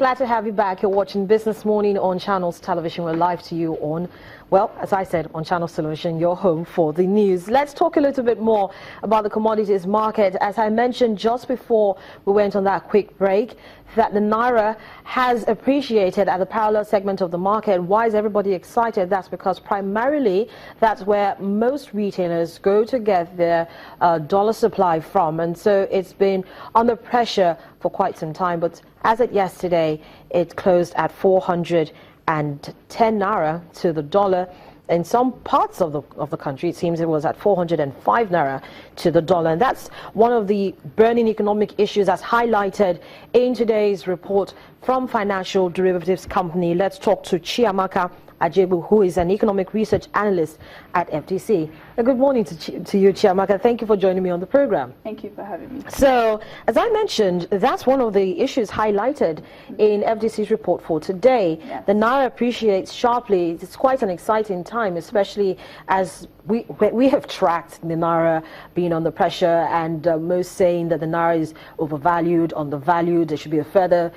Glad to have you back. You're watching Business Morning on Channels Television. We're live to you on, well, as I said, on Channels Television, your home for the news. Let's talk a little bit more about the commodities market. As I mentioned just before we went on that quick break, that the Naira has appreciated at the parallel segment of the market. Why is everybody excited? That's because primarily that's where most retailers go to get their dollar supply from. And so it's been under pressure for quite some time. But as of yesterday, it closed at 410 Naira to the dollar. In some parts of the country, it seems it was at 405 Naira to the dollar. And that's one of the burning economic issues as highlighted in today's report from financial derivatives company. Let's talk to Chiamaka Ajebu, who is an economic research analyst at FTC. Good morning to you, Chiamaka. Thank you for joining me on the program. Thank you for having me. So, as I mentioned, that's one of the issues highlighted in FTC's report for today. Yes. The Naira appreciates sharply. It's quite an exciting time, especially as we have tracked the Naira being under pressure, and most saying that the Naira is overvalued, undervalued. There should be a further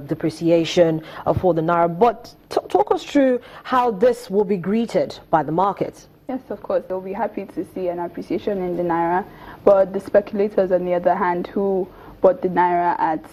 depreciation for the Naira. But talk us through how this will be greeted by the market. Yes, of course. They'll be happy to see an appreciation in the Naira. But the speculators, on the other hand, who bought the Naira at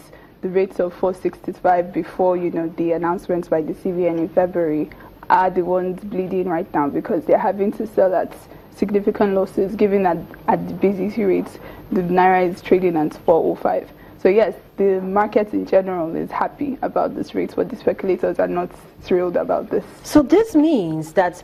the rates of 465 before, the announcements by the CBN in February, are the ones bleeding right now because they're having to sell at significant losses, given that at the BZC rates, the Naira is trading at 405. So yes, the market in general is happy about this rate, but the speculators are not thrilled about this. So this means that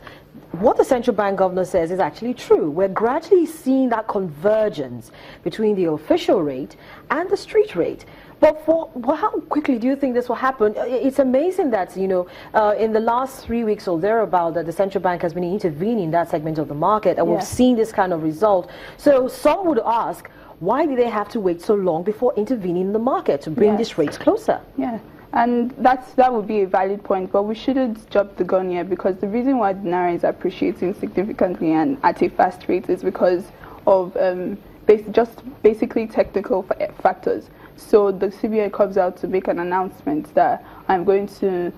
what the central bank governor says is actually true. We're gradually seeing that convergence between the official rate and the street rate. But how quickly do you think this will happen? It's amazing that, in the last 3 weeks or thereabout, that the central bank has been intervening in that segment of the market, and we've seen this kind of result. So some would ask, why do they have to wait so long before intervening in the market to bring these rates closer? Yeah, and that would be a valid point, but we shouldn't jump the gun here, because the reason why the Naira is appreciating significantly and at a fast rate is because of basically technical factors. So the CBN comes out to make an announcement that I'm going to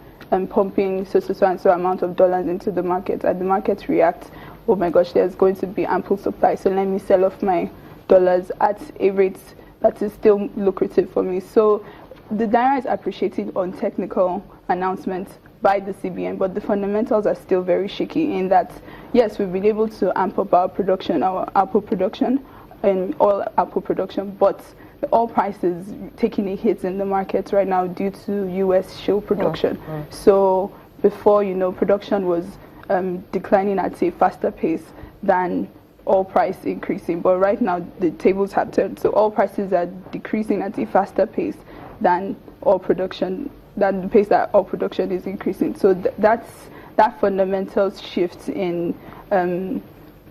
pump in so and so amount of dollars into the market, and the market reacts, oh my gosh, there's going to be ample supply, so let me sell off my dollars at a rate that is still lucrative for me. So the Naira is appreciating on technical announcements by the CBN, but the fundamentals are still very shaky in that, yes, we've been able to amp up our production, our output production, and oil output production, but the oil price is taking a hit in the market right now due to U.S. shale production. So before, production was declining at a faster pace than oil price increasing, but right now the tables have turned. So oil prices are decreasing at a faster pace than oil production, than the pace that oil production is increasing. So that fundamental shift in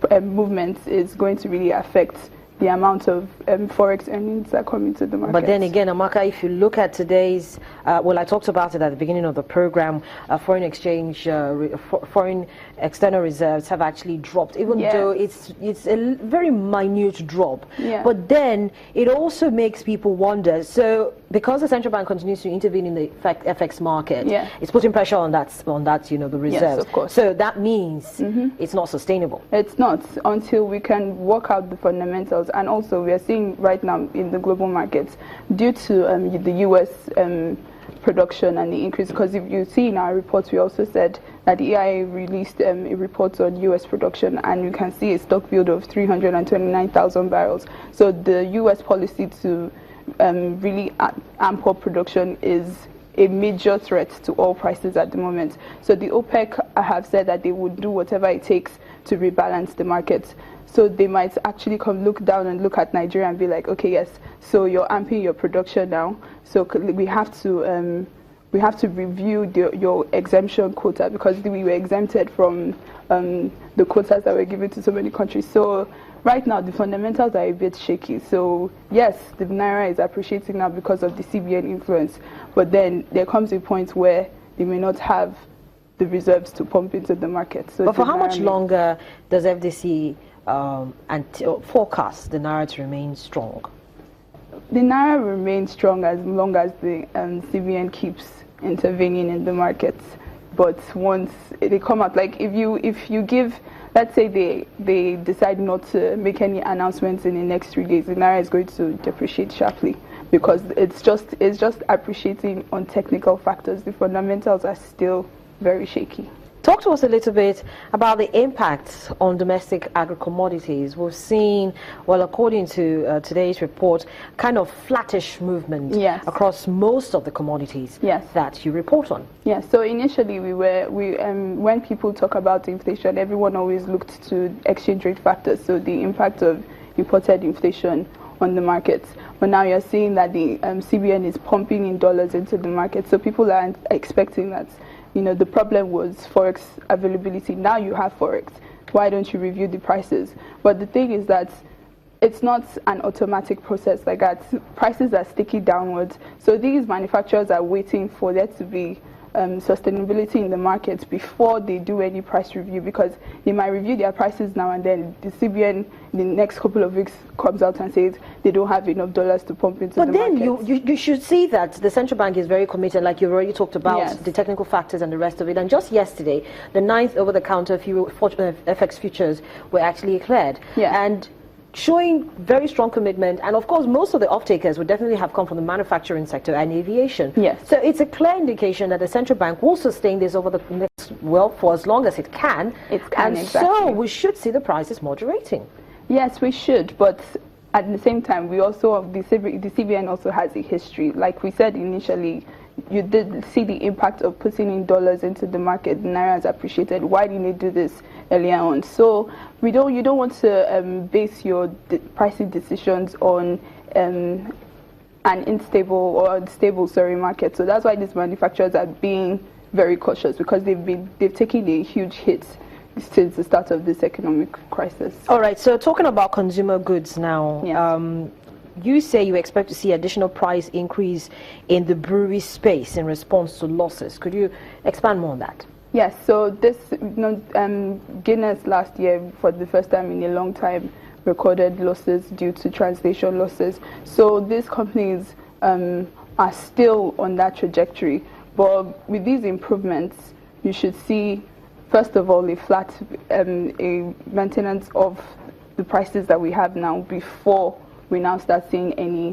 movements is going to really affect the amount of forex earnings that come into the market. But then again, Amaka, if you look at today's, I talked about it at the beginning of the program, foreign exchange, foreign external reserves have actually dropped, even though it's a very minute drop. Yeah. But then it also makes people wonder. So because the central bank continues to intervene in the FX market, it's putting pressure on that, the reserves. Yes, of course. So that means it's not sustainable. It's not until we can work out the fundamentals. And also, we are seeing right now in the global markets, due to the U.S. Production and the increase, because if you see in our reports, we also said that the EIA released a report on U.S. production, and you can see a stock build of 329,000 barrels. So the U.S. policy to really amp up production is a major threat to oil prices at the moment. So the OPEC have said that they would do whatever it takes to rebalance the market. So they might actually come look down and look at Nigeria and be like, okay, yes, so you're amping your production now, so we have to review your exemption quota, because we were exempted from the quotas that were given to so many countries. So right now the fundamentals are a bit shaky. So yes, the Naira is appreciating now because of the CBN influence, but then there comes a point where they may not have the reserves to pump into the market. So but for how much longer does FDC forecast the Naira to remain strong? the naira remains strong as long as the CBN keeps intervening in the markets. But once they come out, like if you give, let's say they decide not to make any announcements in the next 3 days, the naira is going to depreciate sharply because it's just appreciating on technical factors. The fundamentals are still very shaky. Talk to us a little bit about the impact on domestic agri-commodities. We've seen, well, according to today's report, kind of flattish movement across most of the commodities that you report on. Yes, so initially when people talk about inflation, everyone always looked to exchange rate factors, so the impact of imported inflation on the markets. But now you're seeing that the CBN is pumping in dollars into the market, so people are expecting that, you know, the problem was forex availability. Now you have forex. Why don't you review the prices? But the thing is that it's not an automatic process like that. Prices are sticky downwards. So these manufacturers are waiting for there to be sustainability in the market before they do any price review, because they might review their prices now and then the CBN in the next couple of weeks comes out and says they don't have enough dollars to pump into the market. But then you should see that the central bank is very committed, like you've already talked about, the technical factors and the rest of it. And just yesterday, the 9th over-the-counter FX futures were actually declared. And showing very strong commitment, and of course most of the off-takers would definitely have come from the manufacturing sector and aviation. So it's a clear indication that the central bank will sustain this over the next, well, for as long as it can. So we should see the prices moderating. Yes, we should, but at the same time, we also, the CBN also has a history. Like we said initially, you did see the impact of putting in dollars into the market. The naira has appreciated. Why didn't they do this earlier on? So you don't want to base your pricing decisions on an unstable or stable market. So that's why these manufacturers are being very cautious, because they've taken a huge hit since the start of this economic crisis. All right. So talking about consumer goods now. You say you expect to see additional price increase in the brewery space in response to losses. Could you expand more on that? Yes, so this, Guinness last year, for the first time in a long time, recorded losses due to translation losses. So these companies are still on that trajectory. But with these improvements, you should see, first of all, a maintenance of the prices that we have now before we now start seeing any